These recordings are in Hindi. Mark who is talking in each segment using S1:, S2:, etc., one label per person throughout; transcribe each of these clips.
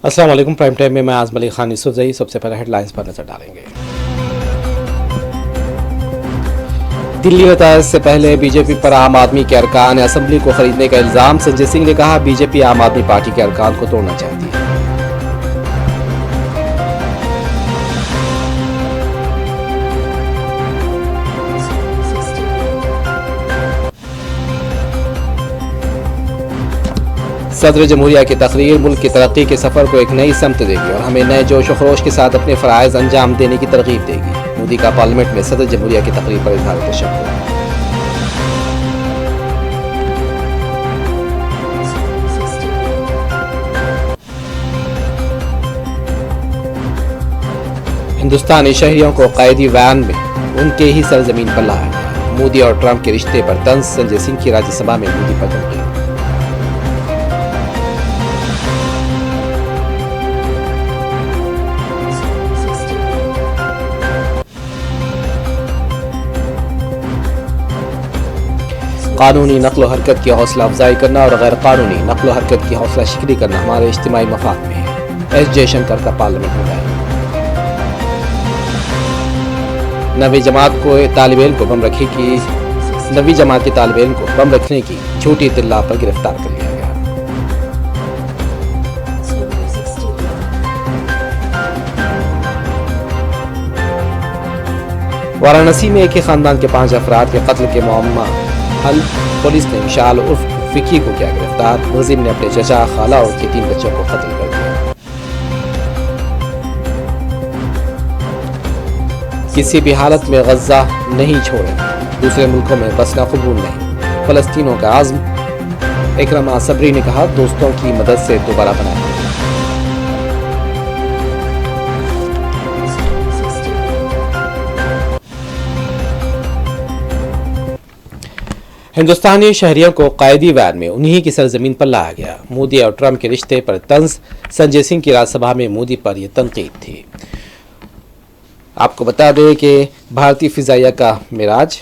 S1: अस्सलाम वालेकुम। प्राइम टाइम में मैं आज़म अली खान यूसुफजई। सबसे पहले हेडलाइंस पर नजर डालेंगे। दिल्ली में तहस से पहले बीजेपी पर आम आदमी के अरकान असम्बली को खरीदने का इल्जाम। संजय सिंह ने कहा, बीजेपी आम आदमी पार्टी के अरकान को तोड़ना चाहती है। सदर जमहूरिया की तकरीर मुल्क की तरक्की के सफर को एक नई समत देगी और हमें नए जोश व खरोश के साथ अपने फ़राइज़ अंजाम देने की तरगीब देगी। मोदी का पार्लियामेंट में सदर जमहूरिया की तकरीर पर इजहार तशक्कुर। हिंदुस्तानी शहरियों को कैदी वैन में उनके ही सरजमीन पर लाया गया। मोदी और ट्रंप के रिश्ते पर तंज। संजय सिंह की राज्यसभा में मोदी पर तनकीद। कानूनी नक्ल हरकत की हौसला अफजाई करना और गैर कानूनी नक्ल हरकत की हौसला शिकरी करना हमारे इज्तिमाई मफाद में है। एस जयशंकर का पार्लियामेंट में बयान। नवी जमात को तालिब इल्म को बम रखने की झूठी इत्तला पर गिरफ्तार कर लिया गया। वाराणसी में एक ही खानदान के 5 अफराद के कत्ल के मामला हल। पुलिस ने विशाल उर्फ विकी को किया गिरफ्तार। मुलजिम ने अपने चचा, खाला और उनके 3 बच्चों को कत्ल कर दिया। किसी भी हालत में गजा नहीं छोड़ेंगे, दूसरे मुल्कों में बसना कबूल नहीं, फलस्तीनों का आज़्म। इकरमा सबरी ने कहा, दोस्तों की मदद से दोबारा बनाएंगे। हिंदुस्तानी शहरियों को कैदी वैन में उन्हीं की सरजमीन पर लाया गया। मोदी और ट्रंप के रिश्ते पर तंज। संजय सिंह की राज्यसभा में मोदी पर यह तनकीद थी। आपको बता दें कि भारतीय फिजाइया का मिराज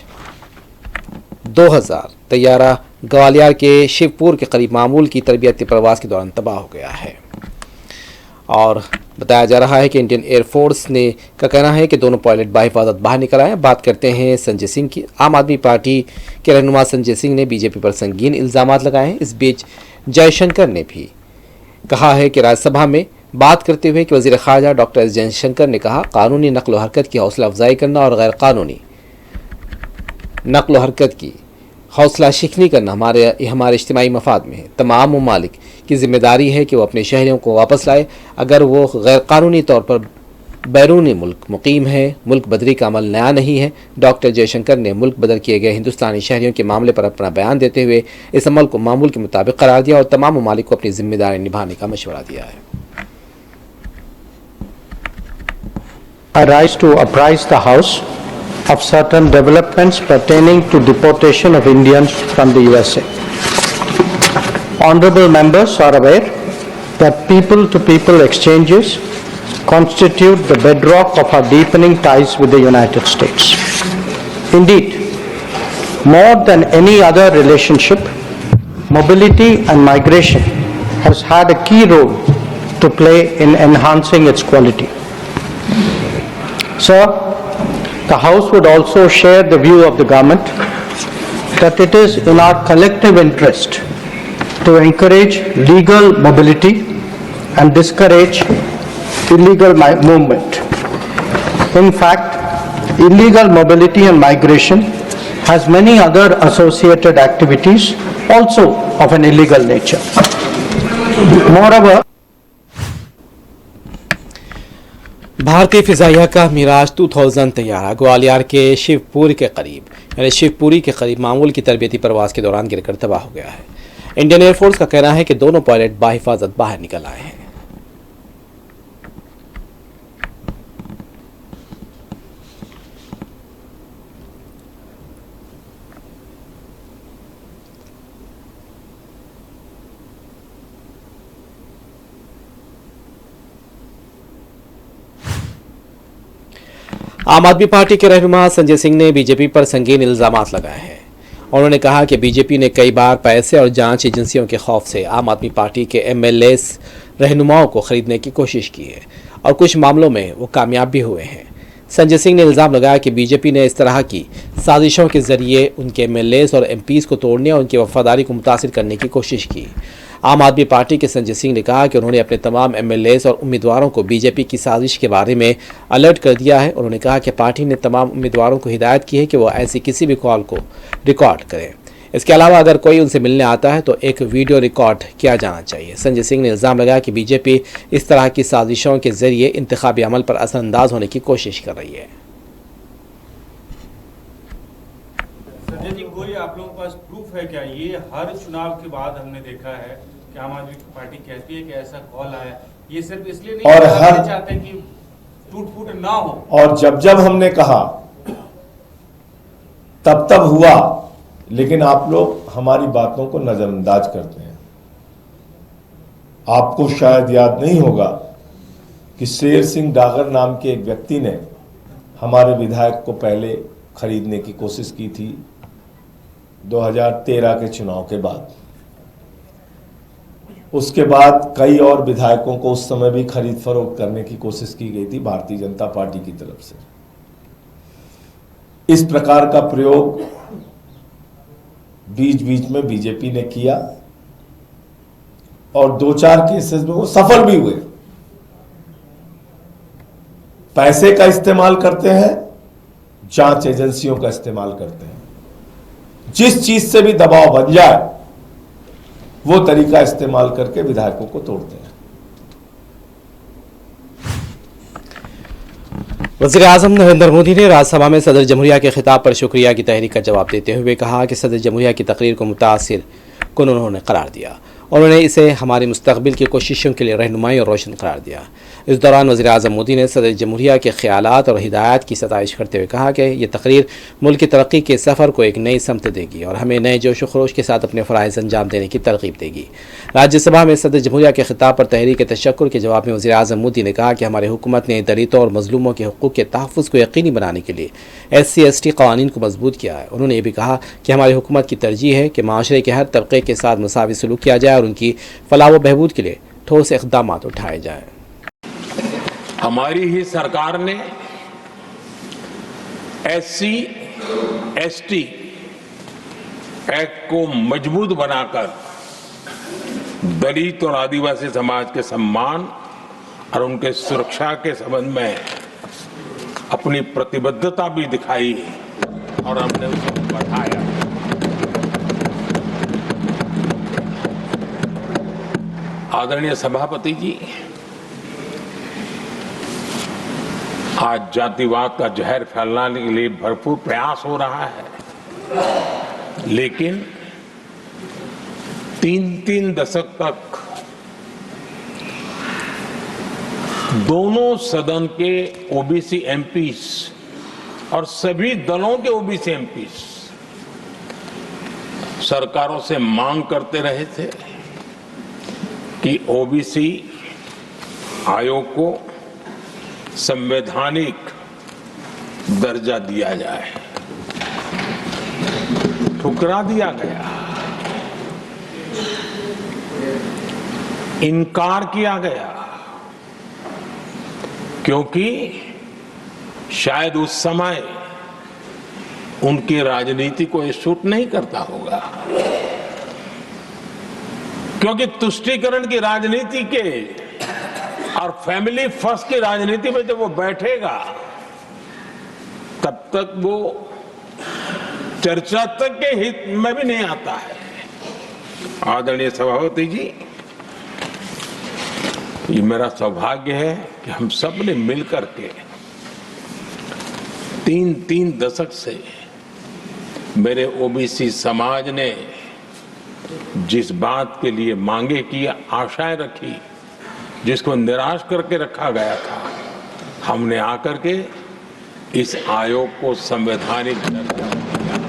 S1: 2000 तैयारा ग्वालियर के शिवपुर के करीब मामूल की तरबियती प्रवास के दौरान तबाह हो गया है और बताया जा रहा है कि इंडियन एयरफोर्स का कहना है कि दोनों पायलट बाहिफाजत बाहर निकल आए। बात करते हैं संजय सिंह की। आम आदमी पार्टी के रहनुमा संजय सिंह ने बीजेपी पर संगीन इल्जाम लगाए हैं। इस बीच जयशंकर ने भी कहा है कि राज्यसभा में बात करते हुए कि वज़ीर ख़ारजा डॉक्टर एस जयशंकर ने कहा, कानूनी नक्ल हरकत की हौसला अफजाई करना और गैर कानूनी नक्ल हरकत की हौसला शिकनी करना हमारे इज्तिमाई मफाद में है। तमाम ममालिक की जिम्मेदारी है कि वो अपने शहरियों को वापस लाए। अगर वो गैर कानूनी तौर पर बैरूनी मुल्क मुकीम है, मुल्क बदरी का अमल नया नहीं है। डॉक्टर जयशंकर ने मुल्क बदर किए गए हिंदुस्तानी शहरियों के मामले पर अपना बयान देते हुए इस अमल को मामूल के मुताबिक करार दिया और तमाम ममालिक को अपनी जिम्मेदारी निभाने का मशवरा दिया है।
S2: I rise to apprise the House of certain developments pertaining to deportation of Indians from the USA. Honorable members are aware that people-to-people exchanges constitute the bedrock of our deepening ties with the United States. Indeed, more than any other relationship, mobility and migration has had a key role to play in enhancing its quality. Sir, the House would also share the view of the government that it is in our collective interest to encourage legal mobility and discourage illegal movement. In fact, illegal mobility and migration has many other associated activities also of an illegal nature. Moreover,
S1: भारतीय फिजाइया का मिराज 2000 तैयारा ग्वालियर के शिवपुरी के करीब मामूल की तरबियती प्रवास के दौरान गिरकर तबाह हो गया है। इंडियन एयरफोर्स का कहना है कि दोनों पायलट बाहिफाजत बाहर निकल आए हैं। आम आदमी पार्टी के रहनुमा संजय सिंह ने बीजेपी पर संगीन इल्जामात लगाए हैं उन्होंने कहा कि बीजेपी ने कई बार पैसे और जांच एजेंसियों के खौफ से आम आदमी पार्टी के एमएलएस रहनुमाओं को खरीदने की कोशिश की है और कुछ मामलों में वो कामयाब भी हुए हैं। संजय सिंह ने इल्ज़ाम लगाया कि बीजेपी ने इस तरह की साजिशों के जरिए उनके एमएलएस और एमपीज़ को तोड़ने और उनकी वफादारी को मुतासिर करने की कोशिश की। आम आदमी पार्टी के संजय सिंह ने कहा कि उन्होंने अपने तमाम एमएलएस और उम्मीदवारों को बीजेपी की साजिश के बारे में अलर्ट कर दिया है। उन्होंने कहा कि पार्टी ने तमाम उम्मीदवारों को हिदायत की है कि वो ऐसी किसी भी कॉल को रिकॉर्ड करें। इसके अलावा अगर कोई उनसे मिलने आता है तो एक वीडियो रिकॉर्ड किया जाना चाहिए। संजय सिंह ने इल्ज़ाम लगाया कि बीजेपी इस तरह की साजिशों के जरिए इंतखाबी अमल पर असरअंदाज होने की कोशिश कर रही है।
S3: संजय जी, कोई आप लोगों के पास प्रूफ है क्या? ये हर चुनाव के बाद हमने देखा है कि आम आदमी पार्टी कहती है कि ऐसा कॉल आया, ये सिर्फ इसलिए नहीं
S4: और हर
S3: चाहते कि टूट फूट ना हो, और
S4: जब हमने कहा तब हुआ, लेकिन आप लोग हमारी बातों को नजरअंदाज करते हैं। आपको शायद याद नहीं होगा कि शेर सिंह डागर नाम के एक व्यक्ति ने हमारे विधायक को पहले खरीदने की कोशिश की थी 2013 के चुनाव के बाद। उसके बाद कई और विधायकों को उस समय भी खरीद फरोख्त करने की कोशिश की गई थी भारतीय जनता पार्टी की तरफ से। इस प्रकार का प्रयोग बीच बीच में बीजेपी ने किया और 2-4 केसेस में वो सफल भी हुए। पैसे का इस्तेमाल करते हैं, जांच एजेंसियों का इस्तेमाल करते हैं। जिस चीज से भी दबाव बन जाए वो तरीका इस्तेमाल करके विधायकों को तोड़ते हैं।
S1: वज़ीर-ए-आज़म नरेंद्र मोदी ने राज्यसभा में सदर जमहूरिया के खिताब पर शुक्रिया की तहरीक का जवाब देते हुए कहा कि सदर जमहूरिया की तकरीर को मुतासिर कुन उन्होंने करार दिया। उन्होंने इसे हमारी मुस्तकबिल की कोशिशों के लिए रहनुमाई और रोशन करार दिया। इस दौरान वज़ीर-ए-आज़म मोदी ने सदर जमहूरिया के ख्यालात और हिदायत की सताइश करते हुए कहा कि यह तकरीर मुल्क की तरक्की के सफ़र को एक नई समत देगी और हमें नए जोश व खरोश के साथ अपने फ़राइज़ अंजाम देने की तरगीब देगी। राज्यसभा में सदर जमहूरिया के खिताब पर तहरीक तशक्कुर के जवाब में वज़ीर-ए-आज़म मोदी ने कहा कि हमारी हुकूमत ने दलितों और मज़लूमों के हक़ूक़ के तहफ़्फ़ुज़ को यकीनी बनाने के लिए SC/ST क़वानीन को मजबूत किया है। उन्होंने ये भी कहा कि हमारी हुकूमत की तरजीह है कि माशरे के हर तबक़े के साथ मुसावी सलूक किया जाए और उनकी फलाह व बहबूद के लिए ठोस इक़दाम उठाए जाएँ।
S5: हमारी ही सरकार ने SC/ST एक्ट को मजबूत बनाकर दलित और आदिवासी समाज के सम्मान और उनके सुरक्षा के संबंध में अपनी प्रतिबद्धता भी दिखाई और हमने उसको बढ़ाया। आदरणीय सभापति जी, आज जातिवाद का जहर फैलाने के लिए भरपूर प्रयास हो रहा है, लेकिन 3 दशक तक दोनों सदन के ओबीसी एमपीस और सभी दलों के ओबीसी एमपीस सरकारों से मांग करते रहे थे कि ओबीसी आयोग को संवैधानिक दर्जा दिया जाए। ठुकरा दिया गया, इनकार किया गया, क्योंकि शायद उस समय उनकी राजनीति को ये सूट नहीं करता होगा, क्योंकि तुष्टीकरण की राजनीति के और फैमिली फर्स्ट की राजनीति में जब वो बैठेगा तब तक वो चर्चा तक के हित में भी नहीं आता है। आदरणीय सभापति जी, ये मेरा सौभाग्य है कि हम सब ने मिलकर के 3 दशक से मेरे ओबीसी समाज ने जिस बात के लिए मांगे की, आशाएं रखी, जिसको निराश करके रखा गया था, हमने आकर के इस आयोग को संवैधानिक दर्जा दिया।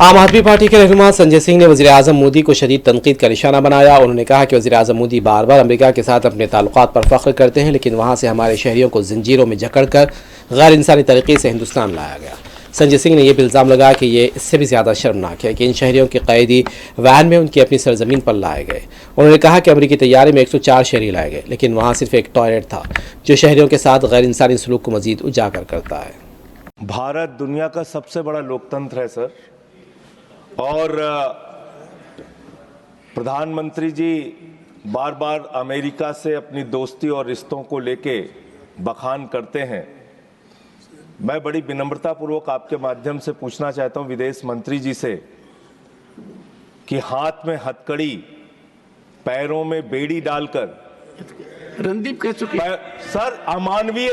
S1: आम आदमी पार्टी के रहनुमा संजय सिंह ने वज़ीर आज़म मोदी को शदीद तनकीद का निशाना बनाया। उन्होंने कहा कि वज़ीर आज़म मोदी बार बार अमेरिका के साथ अपने ताल्लुकात पर फ़ख्र करते हैं, लेकिन वहाँ से हमारे शहरियों को जंजीरों में जकड़कर गैर इंसानी तरीके से हिंदुस्तान लाया गया। संजय सिंह ने यह भी इल्ज़ाम लगाया कि ये इससे भी ज़्यादा शर्मनाक है कि इन शहरियों के कैदी वैन में उनकी अपनी सरजमीन पर लाए गए। उन्होंने कहा कि अमेरिकी तैयारी में 104 शहरी लाए गए, लेकिन वहाँ सिर्फ एक टॉयलेट था जो शहरियों के साथ गैर इंसानी सलूक को मज़ीद उजागर करता है।
S4: भारत दुनिया का सबसे बड़ा लोकतंत्र है सर, और प्रधानमंत्री जी बार बार अमेरिका से अपनी दोस्ती और रिश्तों को लेके बखान करते हैं। मैं बड़ी विनम्रता पूर्वक आपके माध्यम से पूछना चाहता हूं विदेश मंत्री जी से कि हाथ में हथकड़ी, पैरों में बेड़ी डालकर
S6: रणदीप कह चुके
S4: सर अमानवीय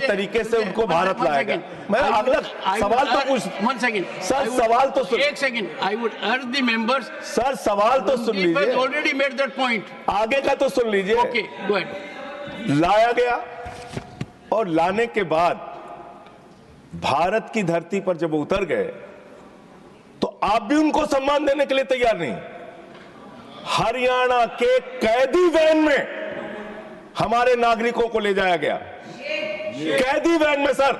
S4: तरीके से उनको भारत लाया गया। मैं अगला सवाल तो पूछ सर, सवाल तो सुन,
S6: एक सेकंड, आई वुड अर्ज द मेंबर्स,
S4: सर सवाल तो सुन लीजिए,
S6: ऑलरेडी मेड दैट पॉइंट,
S4: आगे का तो सुन लीजिए।
S6: Okay go ahead.
S4: लाया गया और लाने के बाद भारत की धरती पर जब उतर गए तो आप भी उनको सम्मान देने के लिए तैयार नहीं। हरियाणा के कैदी वैन में हमारे नागरिकों को ले जाया गया, कैदी वैन में सर,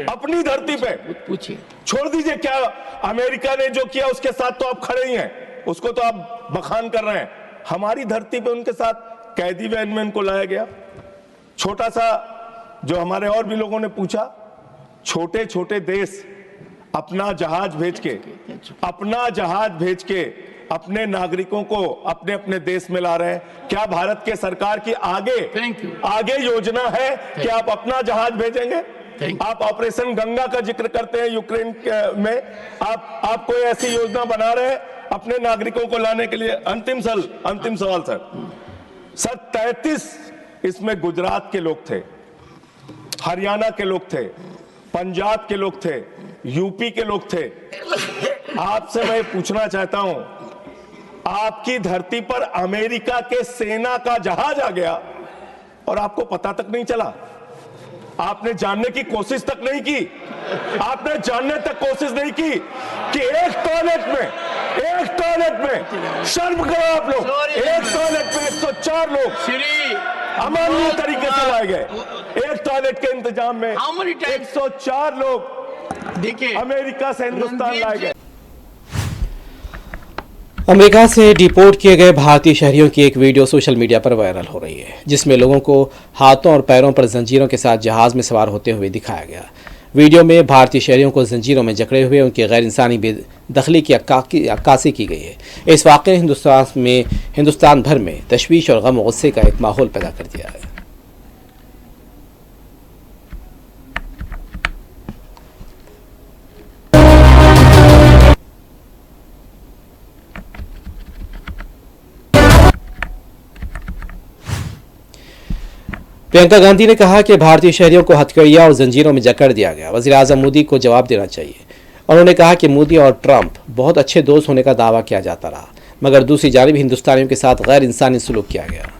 S4: अपनी धरती पे।
S6: पूछिए,
S4: छोड़ दीजिए क्या अमेरिका ने जो किया उसके साथ तो आप खड़े ही हैं, उसको तो आप बखान कर रहे हैं। हमारी धरती पे उनके साथ कैदी वैन में उनको लाया गया। छोटा सा जो हमारे और भी लोगों ने पूछा, छोटे छोटे देश अपना जहाज भेज के अपने नागरिकों को अपने अपने देश में ला रहे हैं। क्या भारत के सरकार की आगे योजना है कि आप अपना जहाज भेजेंगे? आप ऑपरेशन गंगा का जिक्र करते हैं यूक्रेन में, आप कोई ऐसी योजना बना रहे हैं अपने नागरिकों को लाने के लिए? अंतिम सवाल सर 33 इसमें गुजरात के लोग थे, हरियाणा के लोग थे, पंजाब के लोग थे, यूपी के लोग थे। आपसे मैं पूछना चाहता हूं, आपकी धरती पर अमेरिका के सेना का जहाज आ गया और आपको पता तक नहीं चला, आपने जानने की कोशिश तक नहीं की, कि एक टॉयलेट में शर्म करो आप लोग, एक टॉयलेट में 104 लोग अमानवीय तरीके से लाए गए। एक टॉयलेट के इंतजाम में 104 लोग
S6: देखिए
S4: अमेरिका से हिंदुस्तान लाए गए।
S1: अमेरिका से डिपोर्ट किए गए भारतीय शहरियों की एक वीडियो सोशल मीडिया पर वायरल हो रही है, जिसमें लोगों को हाथों और पैरों पर जंजीरों के साथ जहाज में सवार होते हुए दिखाया गया। वीडियो में भारतीय शहरियों को जंजीरों में जकड़े हुए उनकी गैर इंसानी बेदखली की अक्कासी की गई है। इस वाक़े ने हिंदुस्तान भर में तशवीश और गम और गुस्से का एक माहौल पैदा कर दिया है। प्रियंका गांधी ने कहा कि भारतीय शहरियों को हथकड़ियां और जंजीरों में जकड़ दिया गया, वज़ीर आज़म मोदी को जवाब देना चाहिए। उन्होंने कहा कि मोदी और ट्रंप बहुत अच्छे दोस्त होने का दावा किया जाता रहा, मगर दूसरी जानिब हिंदुस्तानियों के साथ गैर इंसानी सलूक किया गया।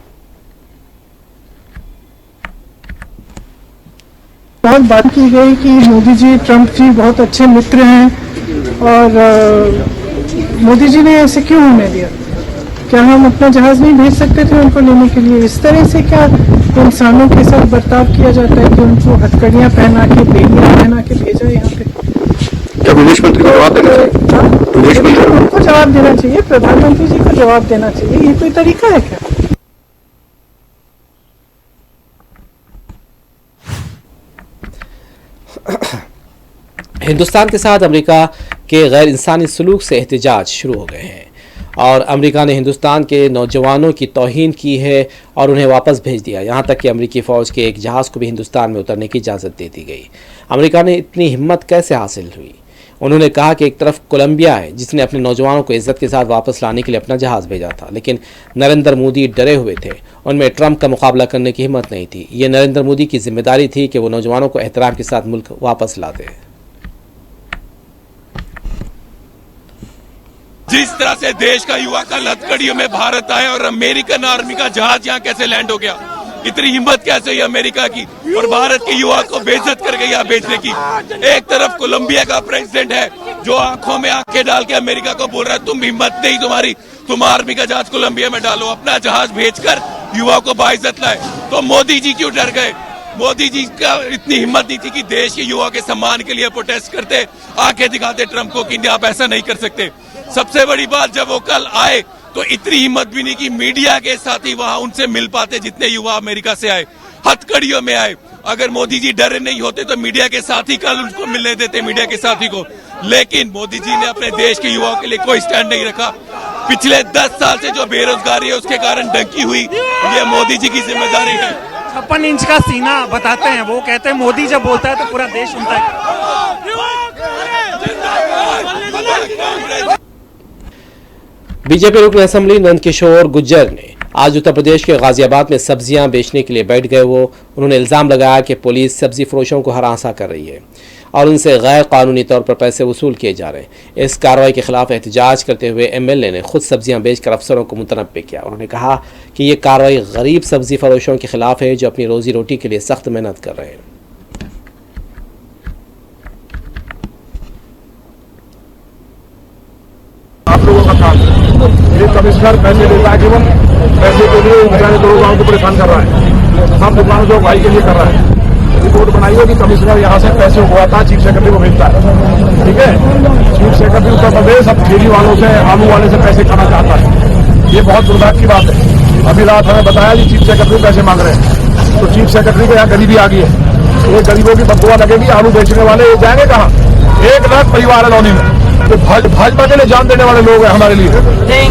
S7: बहुत बात की गई कि मोदी जी ट्रंप जी बहुत अच्छे मित्र हैं, और मोदी जी ने ऐसे क्यों होने दिया? क्या हम अपना जहाज नहीं भेज सकते थे उनको लेने के लिए? इस तरह से क्या इंसानों के साथ बर्ताव किया जाता है कि उनको हथकड़ियां पहना के, बेड़ियां पहना के भेजा यहाँ पे?
S8: क्या विदेश मंत्री को जवाब देना चाहिए? विदेश मंत्री
S7: उनको जवाब देना चाहिए, प्रधानमंत्री जी को जवाब देना चाहिए। ये कोई तरीका है क्या?
S1: हिंदुस्तान के साथ अमेरिका के गैर इंसानी सलूक से एहतजाज शुरू हो गए हैं और अमेरिका ने हिंदुस्तान के नौजवानों की तौहीन की है और उन्हें वापस भेज दिया। यहाँ तक कि अमेरिकी फ़ौज के एक जहाज़ को भी हिंदुस्तान में उतरने की इजाज़त दे दी गई। अमेरिका ने इतनी हिम्मत कैसे हासिल हुई? उन्होंने कहा कि एक तरफ कोलंबिया है जिसने अपने नौजवानों को इज्जत के साथ वापस लाने के लिए अपना जहाज़ भेजा था, लेकिन नरेंद्र मोदी डरे हुए थे, उनमें ट्रंप का मुकाबला करने की हिम्मत नहीं थी। ये नरेंद्र मोदी की जिम्मेदारी थी कि वो नौजवानों को एहतराम के साथ मुल्क वापस लाते।
S9: जिस तरह से देश का युवा कल हथकड़ियों में भारत आया और अमेरिकन आर्मी का जहाज यहाँ कैसे लैंड हो गया, इतनी हिम्मत कैसे हुई अमेरिका की और भारत के युवा को बेइज्जत करके यहाँ भेजने की। एक तरफ कोलंबिया का प्रेसिडेंट है जो आंखों में आंखें डाल के अमेरिका को बोल रहा है तुम हिम्मत नहीं तुम्हारी, तुम आर्मी का जहाज कोलंबिया में डालो, अपना जहाज भेजकर युवा को बाइज्जत लाए। तो मोदी जी क्यों डर गए? मोदी जी का इतनी हिम्मत नहीं थी कि देश के युवा के सम्मान के लिए प्रोटेस्ट करते, आंखें दिखाते ट्रंप को कि आप ऐसा नहीं कर सकते। सबसे बड़ी बात, जब वो कल आए तो इतनी हिम्मत भी नहीं कि मीडिया के साथ ही वहां उनसे मिल पाते जितने युवा अमेरिका से आए, हथकड़ियों में आए। अगर मोदी जी डरे नहीं होते तो मीडिया के साथ ही कल उनको मिलने देते, मीडिया के साथी को। लेकिन मोदी जी ने अपने देश के युवाओं के लिए कोई स्टैंड नहीं रखा। पिछले 10 साल से जो बेरोजगारी है उसके कारण डंकी हुई, ये मोदी जी की जिम्मेदारी है।
S10: 56 इंच का सीना बताते हैं, वो कहते हैं मोदी जब बोलता है तो पूरा देश सुनता है।
S1: बीजेपी रुकन असेंबली नंदकिशोर गुर्जर ने आज उत्तर प्रदेश के गाजियाबाद में सब्जियां बेचने के लिए बैठ गए। उन्होंने इल्जाम लगाया कि पुलिस सब्जी फरोशों को हरासा कर रही है और उनसे गैर कानूनी तौर पर पैसे वसूल किए जा रहे हैं। इस कार्रवाई के खिलाफ एहतजाज करते हुए एमएलए ने खुद सब्जियां बेचकर अफसरों को मुतनब्बे किया। उन्होंने कहा कि ये कार्रवाई गरीब सब्जी फरोशों के खिलाफ है जो अपनी रोजी रोटी के लिए सख्त मेहनत कर रहे हैं।
S11: आप लोगों का काम है, ये कमिश्नर पैसे देता है, केवल पैसे के लिए बेचारे 2 गाँव को परेशान कर रहा है। सब दुकानों को भाई के लिए कर रहा है। रिपोर्ट बनाई है कि कमिश्नर यहाँ से पैसे उगवाता चीफ सेक्रेटरी को भेजता है। ठीक है, चीफ सेक्रेटरी उत्तर प्रदेश अब ठेली वालों से, आलू वाले से पैसे खाना चाहता है। ये बहुत दुर्भाग्य की बात है। अभी रात हमें बताया कि चीफ सेक्रेटरी पैसे मांग रहे हैं, तो चीफ सेक्रेटरी को यहाँ गरीबी आ गई है। ये गरीबों की बदुआ लगेगी। आलू बेचने वाले जाएंगे कहाँ? 1 लाख परिवार है लौनी में, जो भाजपा के लिए जान देने वाले लोग हैं हमारे लिए।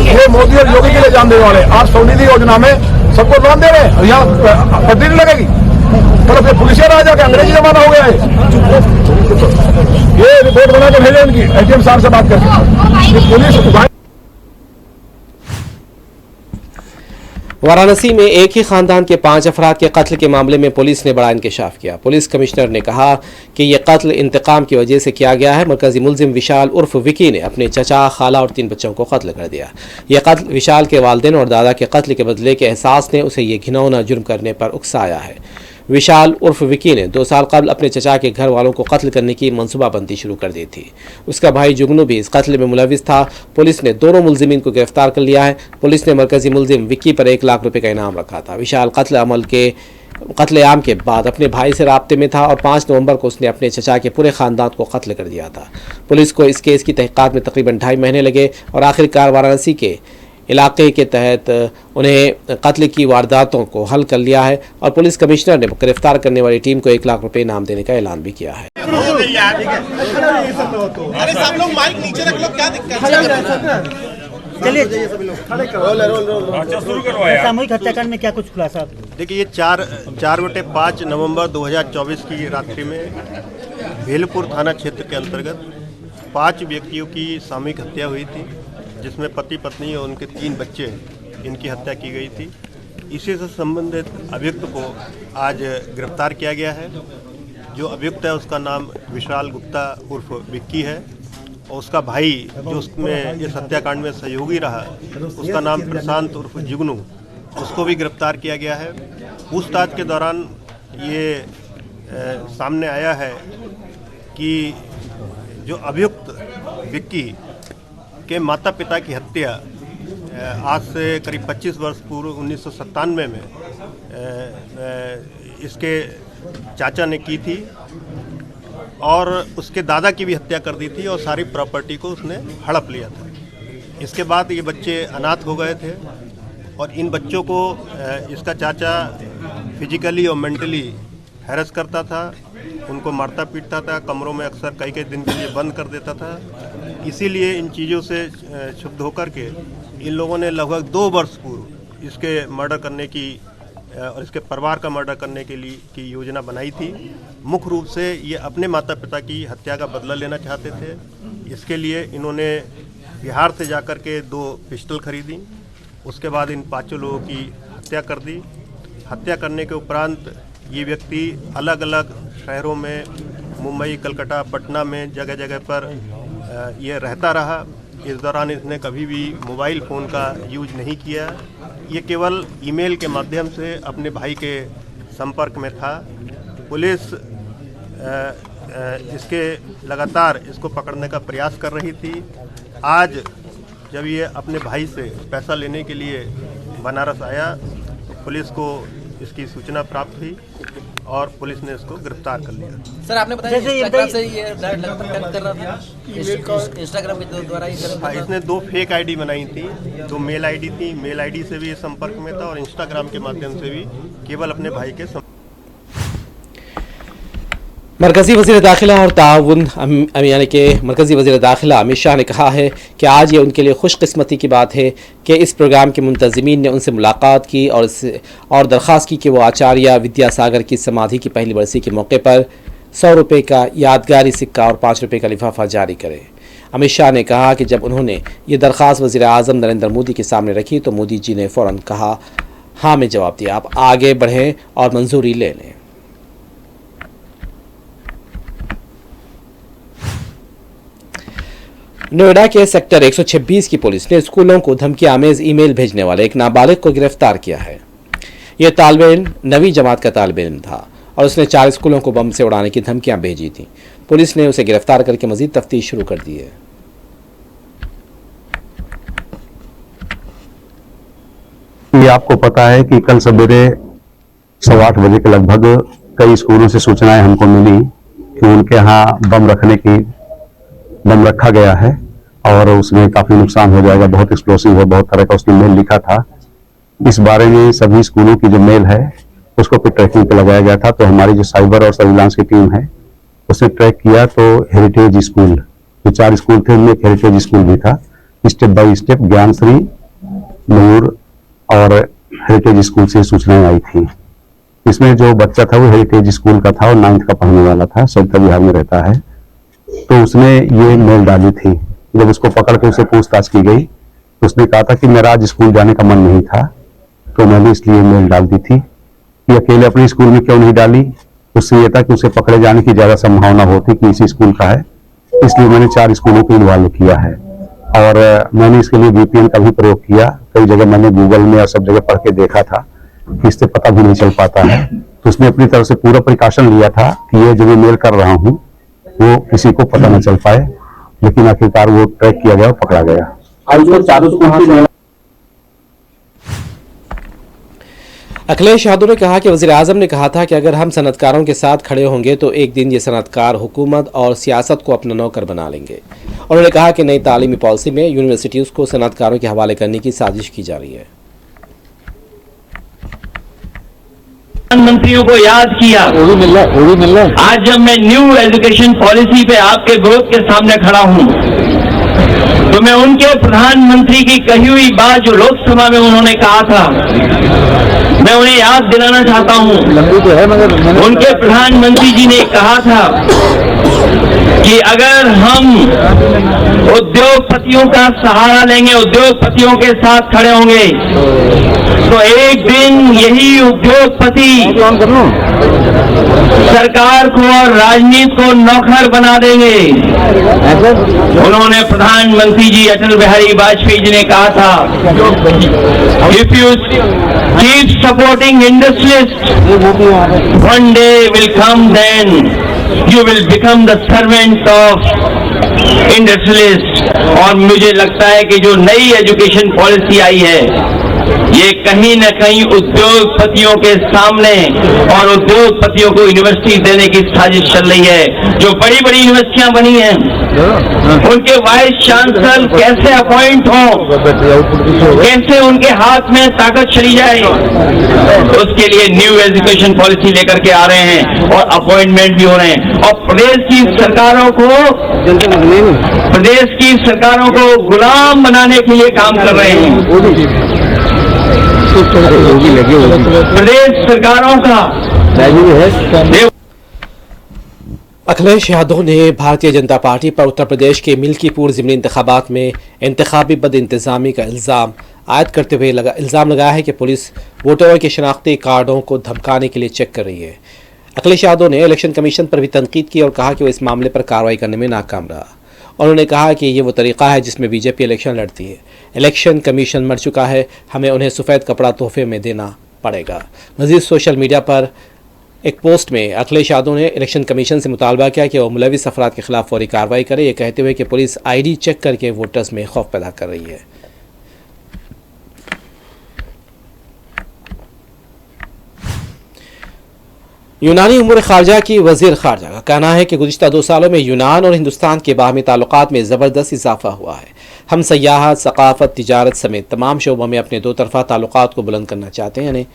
S11: ये मोदी और योगी के लिए जान देने वाले। आज स्वनिधि योजना में सबको लोन दे रहे हैं, यहाँ पट्टी नहीं लगेगी। मतलब ये पुलिसिया राज है, अंग्रेजी जमाना हो गया है। ये रिपोर्ट बना के भेजे उनकी, एटीएम साहब से बात करके। पुलिस
S1: वाराणसी में एक ही खानदान के 5 अफराद के कत्ल के मामले में पुलिस ने बड़ा इंकशाफ किया। पुलिस कमिश्नर ने कहा कि यह कत्ल इंतकाम की वजह से किया गया है। मरकजी मुलजिम विशाल उर्फ विकी ने अपने चचा, खाला और 3 बच्चों को कत्ल कर दिया। यह कत्ल विशाल के वालिदैन और दादा के कत्ल के बदले के एहसास ने उसे ये घिनौना जुर्म करने पर उकसाया है। विशाल उर्फ विकी ने 2 साल कबल अपने चचा के घर वालों को कत्ल करने की मनसूबाबंदी शुरू कर दी थी। उसका भाई जुगनू भी इस कत्ल में मुलविस था। पुलिस ने दोनों मुलजिमीन को गिरफ्तार कर लिया है। पुलिस ने मरकजी मुलजिम विक्की पर 1 लाख रुपए का इनाम रखा था। विशाल कत्लेआम के बाद अपने भाई से राब्ते में था और 5 नवंबर को उसने अपने चचा के पूरे खानदान को कत्ल कर दिया था। पुलिस को इस केस की तहकीकात में तकरीबन 2.5 महीने लगे और आखिरकार वाराणसी के इलाके के तहत उन्हें कत्ल की वारदातों को हल कर लिया है और पुलिस कमिश्नर ने गिरफ्तार करने वाली टीम को 1 लाख रुपए इनाम देने का ऐलान भी किया है।
S12: सामूहिक हत्याकांड में क्या कुछ खुलासा? देखिए, ये 4/5 नवंबर 2024 की रात्रि में भेलपुर थाना क्षेत्र के अंतर्गत 5 व्यक्तियों की सामूहिक हत्या हुई थी, जिसमें पति पत्नी और उनके 3 बच्चे, इनकी हत्या की गई थी। इसी से संबंधित अभियुक्त को आज गिरफ्तार किया गया है। जो अभियुक्त है उसका नाम विशाल गुप्ता उर्फ विक्की है और उसका भाई जो उसमें इस हत्याकांड में सहयोगी रहा, उसका नाम प्रशांत उर्फ जुगनू, उसको भी गिरफ्तार किया गया है। पूछताछ के दौरान ये सामने आया है कि जो अभियुक्त विक्की के माता पिता की हत्या आज से करीब 25 वर्ष पूर्व 1997 में इसके चाचा ने की थी और उसके दादा की भी हत्या कर दी थी और सारी प्रॉपर्टी को उसने हड़प लिया था। इसके बाद ये बच्चे अनाथ हो गए थे और इन बच्चों को इसका चाचा फिजिकली और मेंटली हैरेस करता था, उनको मारता पीटता था, कमरों में अक्सर कई दिन के लिए बंद कर देता था। इसीलिए इन चीज़ों से क्षुब्ध होकर के इन लोगों ने लगभग 2 वर्ष पूर्व इसके मर्डर करने की और इसके परिवार का मर्डर करने के लिए की योजना बनाई थी। मुख्य रूप से ये अपने माता पिता की हत्या का बदला लेना चाहते थे। इसके लिए इन्होंने बिहार से जाकर के 2 पिस्टल खरीदी, उसके बाद इन 5 लोगों की हत्या कर दी। हत्या करने के उपरांत ये व्यक्ति अलग अलग शहरों में, मुंबई, कलकत्ता, पटना में जगह जगह पर ये रहता रहा। इस दौरान इसने कभी भी मोबाइल फ़ोन का यूज नहीं किया। ये केवल ईमेल के माध्यम से अपने भाई के संपर्क में था। पुलिस इसके लगातार इसको पकड़ने का प्रयास कर रही थी। आज जब ये अपने भाई से पैसा लेने के लिए बनारस आया तो पुलिस को इसकी सूचना प्राप्त हुई और पुलिस ने इसको गिरफ्तार कर लिया।
S13: सर आपने बताया इंस्टाग्राम से ये लगातार कर रहा था, इंस्टाग्राम के द्वारा ही कर रहा था।
S12: इसने 2 फेक आईडी बनाई थी, 2 मेल आईडी थी। मेल आईडी से भी ये संपर्क में था और इंस्टाग्राम के माध्यम से भी केवल अपने भाई के
S1: मरकजी वज़ीर दाखिला और ताउन यानी कि मरकजी वज़ीर दाखिला अमित शाह ने कहा है कि आज ये उनके लिए खुशकिस्मती की बात है कि इस प्रोग्राम के मुंतज़मीन ने उनसे मुलाकात की और दरख्वास्त की कि वो आचार्य विद्यासागर की समाधि की पहली बरसी के मौके पर 100 रुपये का यादगारी सिक्का और 5 रुपये का लिफाफा जारी करे। अमित शाह ने कहा कि जब उन्होंने ये दरख्वास्त वज़ीर आज़म नरेंद्र मोदी के सामने रखी तो मोदी जी ने फ़ौरन कहा हाँ में जवाब दिया, आप आगे बढ़ें और मंजूरी ले लें। नोएडा के सेक्टर 126 की पुलिस ने स्कूलों को धमकी आमेज ईमेल भेजने वाले एक नाबालिग को गिरफ्तार किया है। यह तालिब इल्म 9वीं जमात का तालिब इल्म था और उसने 4 स्कूलों को बम से उड़ाने की धमकियां भेजी थीं। पुलिस ने उसे गिरफ्तार करके मजीद तफ्तीश शुरू कर दी है।
S8: ये आपको पता है कि कल सवेरे 8:15 बजे के लगभग कई स्कूलों से सूचनाएं हमको मिली कि उनके यहाँ बम रखा गया है और उसमें काफी नुकसान हो जाएगा, बहुत एक्सप्लोसिव है, बहुत तरह का उसने मेल लिखा था। इस बारे में सभी स्कूलों की जो मेल है उसको फिर ट्रैकिंग पे लगाया गया था। तो हमारी जो साइबर और सर्विलांस की टीम है उसने ट्रैक किया तो हेरिटेज स्कूल, जो 4 स्कूल थे उनमें एक हेरिटेज स्कूल भी था। स्टेप बाय स्टेप ज्ञानश्री, मयूर और हेरिटेज स्कूल से सूचनाएं आई थी। इसमें जो बच्चा था वो हेरिटेज स्कूल का था और 9th का पढ़ने वाला था, सरिता विहार में रहता है। तो उसने ये मेल डाली थी। जब उसको पकड़ के उसे पूछताछ की गई तो उसने कहा था कि मेरा आज स्कूल जाने का मन नहीं था तो मैंने इसलिए मेल डाल दी थी। कि अकेले अपने स्कूल में क्यों नहीं डाली, उससे ये था कि उसे पकड़े जाने की ज्यादा संभावना होती कि इसी स्कूल का है, इसलिए मैंने 4 स्कूलों को इन्वॉल्व किया है। और मैंने इसके लिए VPN का भी प्रयोग किया। कई जगह मैंने गूगल में और सब जगह पढ़ के देखा था कि इससे पता भी नहीं चल पाता है। तो उसने अपनी तरफ से पूरा प्रिकॉशन लिया था कि ये जो मैं मेल कर रहा हूँ वो किसी को पता न चल पाए, लेकिन आखिरकार वो ट्रैक किया गया और पकड़ा गया।
S1: अखिलेश यादव ने कहा कि वज़ीर आज़म ने कहा था कि अगर हम सनतकारों के साथ खड़े होंगे तो एक दिन ये सनतकार हुकूमत और सियासत को अपना नौकर बना लेंगे। उन्होंने कहा कि नई तालीमी पॉलिसी में यूनिवर्सिटीज़ को सनतकारों के हवाले करने की साजिश की जा रही है।
S14: प्रधानमंत्रियों को याद किया। आज जब मैं न्यू एजुकेशन पॉलिसी पे आपके विरोध के सामने खड़ा हूं तो मैं उनके प्रधानमंत्री की कही हुई बात जो लोकसभा में उन्होंने कहा था मैं उन्हें याद दिलाना चाहता हूं। उनके प्रधानमंत्री जी ने कहा था कि अगर हम उद्योगपतियों का सहारा लेंगे, उद्योगपतियों के साथ खड़े होंगे तो एक दिन यही उद्योगपति सरकार को और राजनीति को नौकर बना देंगे। उन्होंने प्रधानमंत्री जी अटल बिहारी वाजपेयी जी ने कहा था, if you keep supporting industrialist one day will come then you will become the servant of industrialist. और मुझे लगता है कि जो नई एजुकेशन पॉलिसी आई है ये कहीं न कहीं उद्योगपतियों के सामने और उद्योगपतियों को यूनिवर्सिटी देने की साजिश चल रही है। जो बड़ी बड़ी यूनिवर्सिटियां बनी हैं उनके वाइस चांसलर कैसे अपॉइंट हो, कैसे उनके हाथ में ताकत चली जाए, उसके लिए न्यू एजुकेशन पॉलिसी लेकर के आ रहे हैं और अपॉइंटमेंट भी हो रहे हैं। और प्रदेश की सरकारों को गुलाम बनाने के लिए काम कर रहे हैं। प्रदेश सरकारों का
S1: अखिलेश यादव ने भारतीय जनता पार्टी पर उत्तर प्रदेश के मिल्कीपुर ज़िमनी इंतखाबात में इंतखाबी बद इंतज़ामी का इल्ज़ाम आयद करते हुए इल्ज़ाम लगाया है कि पुलिस वोटरों के शनाख्ती कार्डों को धमकाने के लिए चेक कर रही है। अखिलेश यादव ने इलेक्शन कमीशन पर भी तनकीद की और कहा कि वो इस मामले पर कार्रवाई करने में नाकाम रहा। उन्होंने कहा कि ये वो तरीक़ा है जिसमें बीजेपी इलेक्शन लड़ती है। इलेक्शन कमीशन मर चुका है, हमें उन्हें सफ़ेद कपड़ा तोहफे में देना पड़ेगा। मज़ीद सोशल मीडिया पर एक पोस्ट में अखिलेश यादव ने इलेक्शन कमीशन से मुतालबा किया कि वह मुलविस अफराद के खिलाफ फौरी कार्रवाई करे, ये कहते हुए कि पुलिस ID चेक करके वोटर्स में खौफ पैदा कर रही है। यूनानी उमूर खारजा की वज़ीर खारजा का कहना है कि गुज़िश्ता 2 सालों में यूनान और हिंदुस्तान के बाहमी ताल्लुकात में ज़बरदस्त इजाफा हुआ है। हम सयाहत, सकाफत, तिजारत समेत तमाम शोबों में अपने 2 तरफ़ा ताल्लुकात को बुलंद करना चाहते हैं, यानी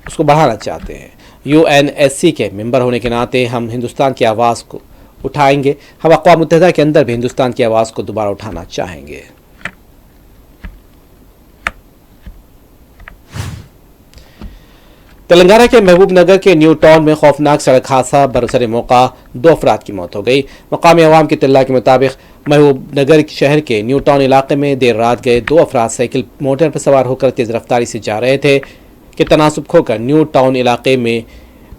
S1: उसको बढ़ाना चाहते हैं। UNSC के मेंबर होने के नाते हम हिंदुस्तान की आवाज़ को उठाएंगे। हम अक़वाम मुत्तहिदा के अंदर भी हिंदुस्तान की आवाज़ को दोबारा उठाना चाहेंगे। तेलंगाना के महबूब नगर के न्यू टाउन में खौफनाक सड़क हादसा, बरसर मौका 2 अफराद की मौत हो गई। मकामी अवाम की इत्तला के मुताबिक महबूब नगर शहर के न्यू टाउन इलाके में देर रात गए 2 अफराद साइकिल मोटर पर सवार होकर तेज़ रफ्तारी से जा रहे थे कि तनासुब खोकर न्यू टाउन इलाके में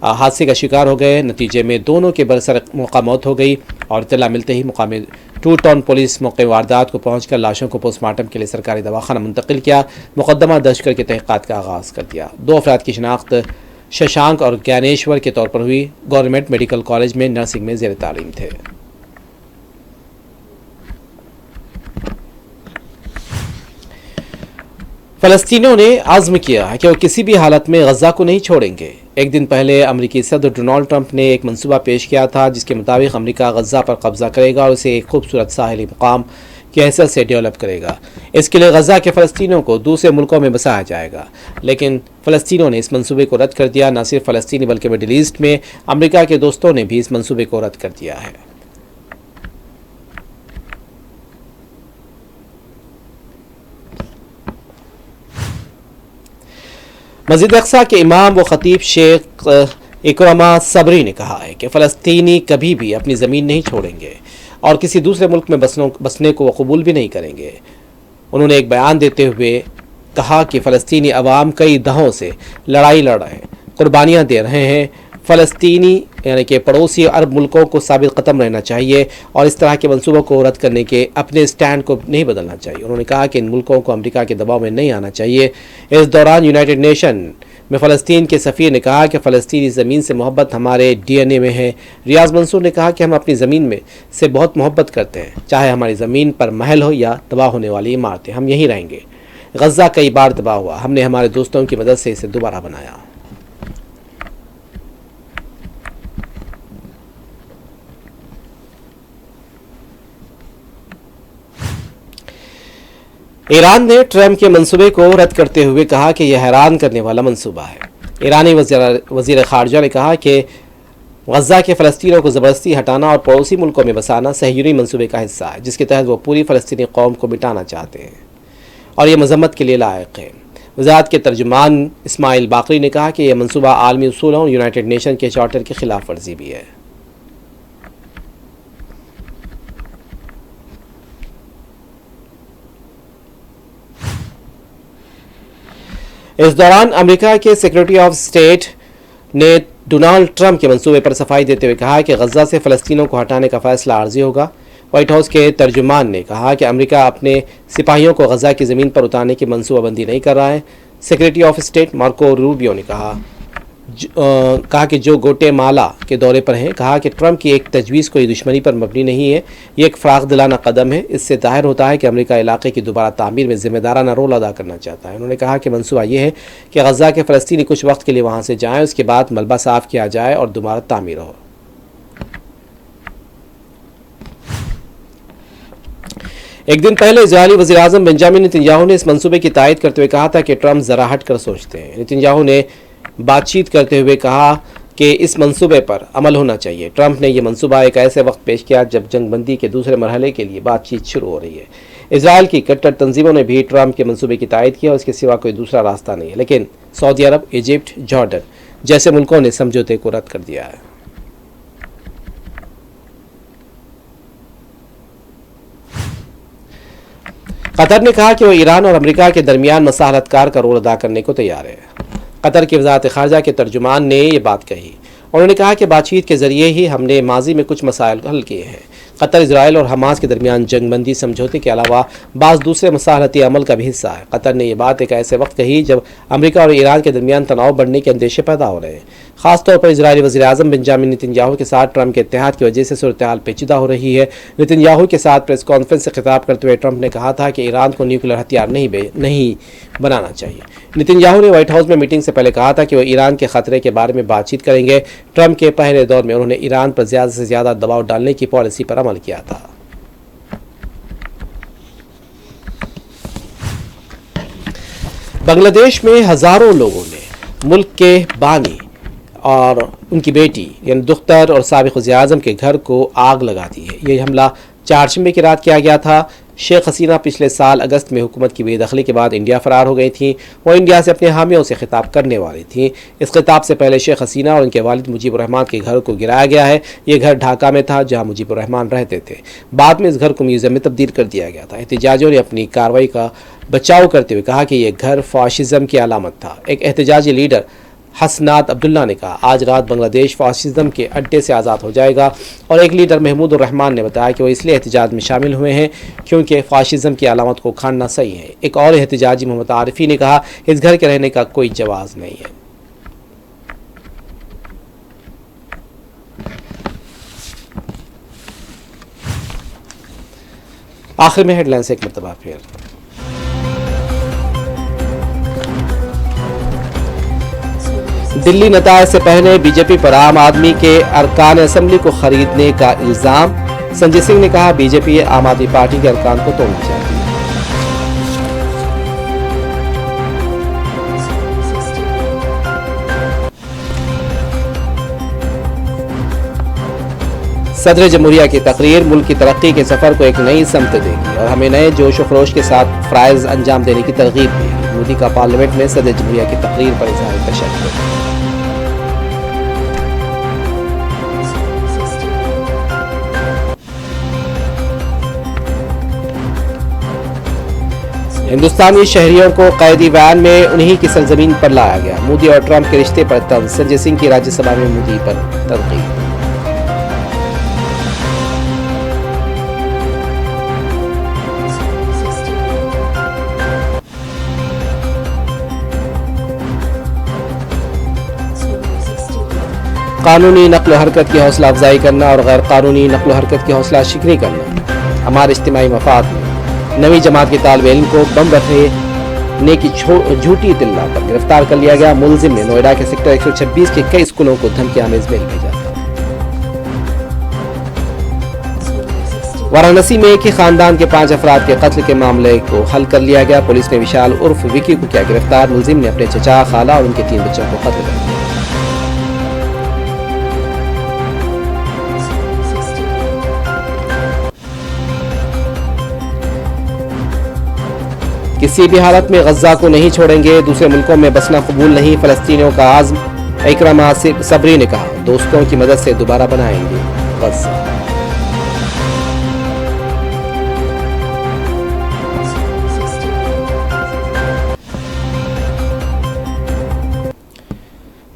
S1: हादसे का शिकार हो गए। नतीजे में दोनों के बरसर मौका मौत हो गई और इत्तला मिलते ही मुकामी 2 टाउन पुलिस मौके वारदात को पहुंचकर लाशों को पोस्टमार्टम के लिए सरकारी दवाखाना मुंतकिल किया। मुकदमा दर्ज करके तहक़ीक़ात का आगाज़ कर दिया। 2 अफराद की शिनाख्त शशांक और ज्ञानेश्वर के तौर पर हुई। गवर्नमेंट मेडिकल कॉलेज में नर्सिंग में ज़ेर तालीम थे। फ़लस्तीनियों ने आज़्म किया है कि वो किसी भी हालत में गज़ा को नहीं छोड़ेंगे। एक दिन पहले अमरीकी सदर डोनाल्ड ट्रंप ने एक मंसूबा पेश किया था जिसके मुताबिक अमरीका गज़ा पर कब्ज़ा करेगा और उसे एक खूबसूरत साहिली मुकाम की हैसियत से डेवलप करेगा। इसके लिए गज़ा के फ़लस्तीनियों को दूसरे मुल्कों में बसाया जाएगा, लेकिन फ़लस्तीनियों ने इस मंसूबे को रद्द कर दिया। न सिर्फ फ़लस्तीनी बल्कि मिडिल ईस्ट में अमरीका के दोस्तों ने भी इस मंसूबे को रद्द कर दिया है। मस्जिद अक्सा के इमाम व ख़तीब शेख इकरमा सबरी ने कहा है कि फ़लस्तीनी कभी भी अपनी ज़मीन नहीं छोड़ेंगे और किसी दूसरे मुल्क में बसने को वो कबूल भी नहीं करेंगे। उन्होंने एक बयान देते हुए कहा कि फ़लस्तीनी अवाम कई दहों से लड़ाई लड़ रहे हैं, कुर्बानियाँ दे रहे हैं। फ़लस्तीनी यानी कि पड़ोसी अरब मुल्कों को साबित कदम रहना चाहिए और इस तरह के मंसूबों को रद्द करने के अपने स्टैंड को नहीं बदलना चाहिए। उन्होंने कहा कि इन मुल्कों को अमेरिका के दबाव में नहीं आना चाहिए। इस दौरान यूनाइटेड नेशन में फ़लस्तीन के सफ़ीर ने कहा कि फ़लस्तीनी ज़मीन से मोहब्बत हमारे DNA में है। रियाज मंसूर ने कहा कि हम अपनी ज़मीन में से बहुत मोहब्बत करते हैं, चाहे हमारी ज़मीन पर महल हो या तबाह होने वाली इमारतें, हम यहीं रहेंगे। गज़ा कई बार तबाह हुआ, हमने हमारे दोस्तों की मदद से इसे दोबारा बनाया। ईरान ने ट्रंप के मंसूबे को रद्द करते हुए कहा कि यह हैरान करने वाला मंसूबा है। ईरानी वज़ीर ख़ारजा ने कहा कि गज़ा के फ़लस्तीनियों को ज़बरदस्ती हटाना और पड़ोसी मुल्कों में बसाना सहयूरी मंसूबे का हिस्सा है, जिसके तहत वो पूरी फ़लस्तीनी कौम को मिटाना चाहते हैं और ये मज़म्मत के लिए लायक है। वज़ारत के तर्जुमान इस्माइल बाकरी ने कहा कि यह मंसूबा आलमी उसूलों और यूनाइटेड नेशन के चार्टर की खिलाफ वर्जी भी है। इस दौरान अमेरिका के सेक्रेटरी ऑफ स्टेट ने डोनाल्ड ट्रंप के मंसूबे पर सफाई देते हुए कहा कि गज़ा से फ़लस्तीनियों को हटाने का फ़ैसला आर्जी होगा। व्हाइट हाउस के तर्जुमान ने कहा कि अमेरिका अपने सिपाहियों को गज़ा की ज़मीन पर उतारने की मनसूबाबंदी नहीं कर रहा है। Secretary of state Marco Rubio ने कहा कि जो ग्वाटेमाला के दौरे पर हैं, कहा कि ट्रंप की एक तजवीज़ कोई दुश्मनी पर मबनी नहीं है, ये एक फ़राग़ दिलाना कदम है। इससे ज़ाहिर होता है कि अमेरिका इलाके की दोबारा तामीर में ज़िम्मेदाराना रोल अदा करना चाहता है। उन्होंने कहा कि मंसूबा ये है कि गज़ा के फ़लस्तीनी कुछ वक्त के लिए वहाँ से जाएँ, उसके बाद मलबा साफ़ किया जाए और दोबारा तामीर हो। एक दिन पहले इज़राइली वज़ीर-ए-आज़म बेंजामिन नेतन्याहू ने इस मंसूबे की तायद करते हुए कहा था कि ट्रंप ज़रा हट कर सोचते हैं। नेतन्याहू ने बातचीत करते हुए कहा कि इस मंसूबे पर अमल होना चाहिए। ट्रंप ने यह मंसूबा एक ऐसे वक्त पेश किया जब जंगबंदी के दूसरे मरहले के लिए बातचीत शुरू हो रही है। इजराइल की कट्टर तंजीमों ने भी ट्रंप के मंसूबे की तायद किया और इसके सिवा कोई दूसरा रास्ता नहीं है, लेकिन सऊदी अरब, इजिप्ट, जॉर्डन जैसे मुल्कों ने समझौते को रद्द कर दिया है। कतर ने कहा कि वह ईरान और अमेरिका के दरमियान मसालतकार का रोल अदा करने को तैयार है। कतर की वज़ारत ख़ारजा के तर्जुमान ने ये बात कही। उन्होंने कहा कि बातचीत के ज़रिए ही हमने माजी में कुछ मसाइल हल किए हैं। कतर इजराइल और हमास के दरमियान जंगबंदी समझौते के अलावा बाज़ दूसरे मसालहती अमल का भी हिस्सा है। कतर ने यह बात एक ऐसे वक्त कही जब अमेरिका और ईरान के दरमियान तनाव बढ़ने के अंदेशे पैदा हो रहे हैं। खासतौर पर इजरायली वज़ीर आज़म बेंजामिन नेतन्याहू के साथ ट्रंप के इत्तेहाद की वजह से सूरत हाल पेचीदा हो रही है। नेतन्याहू के साथ प्रेस कॉन्फ्रेंस से खिताब करते हुए ट्रंप ने कहा था कि ईरान को न्यूक्लियर हथियार नहीं बनाना चाहिए। नेतन्याहू ने व्हाइट हाउस में मीटिंग से पहले कहा था कि वह ईरान के खतरे के बारे में बातचीत करेंगे। ट्रंप के पहले दौर में उन्होंने ईरान पर ज़्यादा से ज़्यादा दबाव डालने की पॉलिसी पर अमल किया था। बांग्लादेश में हज़ारों लोगों ने मुल्क के बानी और उनकी बेटी यानी दुख्तर और साबिक़ वज़ीर-ए-आज़म के घर को आग लगा दी है। यह हमला चारशंबे की रात किया गया था। शेख हसीना पिछले साल अगस्त में हुकूमत की बेदखली के बाद इंडिया फरार हो गई थी। वो इंडिया से अपने हामियों से खिताब करने वाली थी। इस खिताब से पहले शेख हसीना और उनके वालिद मुजीबुर रहमान के घर को गिराया गया है। ये घर ढाका में था जहां मुजीबुर रहमान रहते थे। बाद में इस घर को म्यूजियम में तब्दील कर दिया गया था। एहतजाजियों ने अपनी कार्रवाई का बचाव करते हुए कहा कि यह घर फाशिज्म की अलामत था। एक एहतजाजी लीडर हसनात अब्दुल्ला ने कहा, आज रात बांग्लादेश फाशिज्म के अड्डे से आज़ाद हो जाएगा। और एक लीडर महमूदुर रहमान ने बताया कि वो इसलिए एहतजाज में शामिल हुए हैं क्योंकि फाशिज्म की अलामत को खानना सही है। एक और एहतजाजी मोहम्मद आरिफी ने कहा, इस घर के रहने का कोई जवाज नहीं है। आखिर में हेडलाइंस एक मरतबा फिर। दिल्ली नतायज से पहले बीजेपी पर आम आदमी के अरकान असेंबली को खरीदने का इल्जाम। संजय सिंह ने कहा, बीजेपी आम आदमी पार्टी के अरकान को तोड़ना चाहती है। सदर जमहूरिया की तकरीर मुल्क की तरक्की के सफर को एक नई समत देगी और हमें नए जोश व खरोश के साथ फ़राइज़ अंजाम देने की तरगीब देगी। मोदी का पार्लियामेंट में सदर जमहूरिया की तकरीर पर इज़हार तशक्कुर। हिंदुस्तानी शहरियों को कैदी वैन में उन्हीं की सरजमीन पर लाया गया। मोदी और ट्रंप के रिश्ते पर तंज। संजय सिंह की राज्यसभा में मोदी पर तनकीद। कानूनी नक्ल हरकत की हौसला अफजाई करना और गैर कानूनी नक्ल हरकत की हौसला शिकनी करना हमारे इज्तिमाई मफाद में। नवी जमात के तालिब इल्म को बम रखने की झूठी इत्तला पर गिरफ्तार कर लिया गया। मुलजिम ने नोएडा के सेक्टर 126 के कई स्कूलों को धमकी आमेज मेल भेजा था। वाराणसी में एक ही खानदान के 5 अफराद के कत्ल के मामले को हल कर लिया गया। पुलिस ने विशाल उर्फ विकी को किया गिरफ्तार। मुलजिम ने अपने चचा, खाला और उनके 3 बच्चों को कत्ल कर दिया। किसी भी हालत में गजा को नहीं छोड़ेंगे, दूसरे मुल्कों में बसना कबूल नहीं, फलस्तीनियों का आज़्म। इकरामा सबरी ने कहा, दोस्तों की मदद से दोबारा बनाएंगे गजा।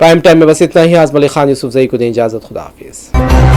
S1: प्राइम टाइम में बस इतना ही। आज़म अली खान यूसुफ ज़ई को दें इजाज़त। खुदा हाफिज़।